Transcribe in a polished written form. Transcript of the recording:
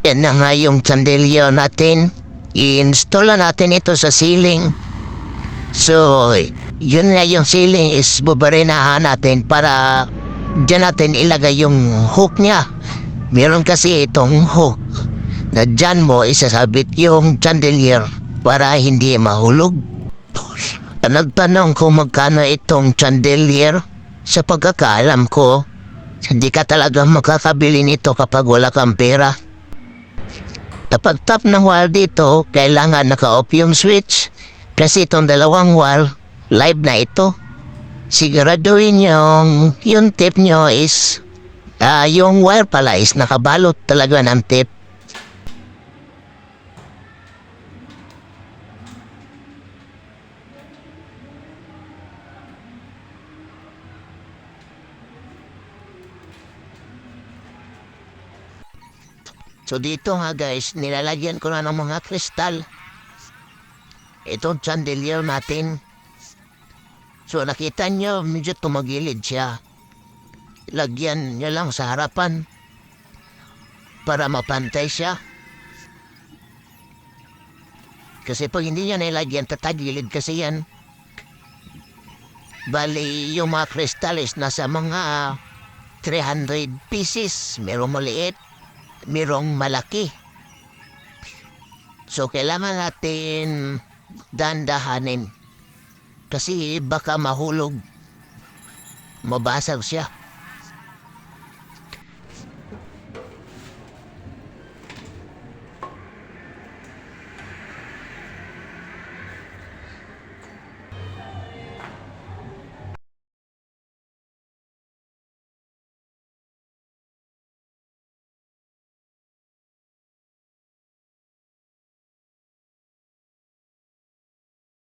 Yan na nga yung chandelier natin. I-install na natin ito sa ceiling. So, yun nga yung ceiling is bubarinahan natin para dyan natin ilagay yung hook niya. Meron kasi itong hook na dyan mo isasabit yung chandelier para hindi mahulog. Nagtanong kung magkano itong chandelier. Sa pagkakaalam ko, hindi ka talaga makakabili nito kapag wala kang pera. Kapag tap ng wall dito, kailangan naka-off yung switch. Kasi itong dalawang wall, live na ito. Siguraduhin yung tape nyo is, yung wire pala is nakabalot talaga ng tape. So dito nga guys, nilalagyan ko na ng mga kristal. Itong chandelier natin. So nakita nyo, medyo tumagilid siya. Lagyan nyo lang sa harapan para mapantay siya. Kasi pag hindi nyo nilagyan, tatagilid kasi yan. Bali, yung mga kristal is nasa mga 300 pieces. Merong maliit, merong malaki. So kailangan natin dandahanin. Kasi baka mahulog. Mabasag siya.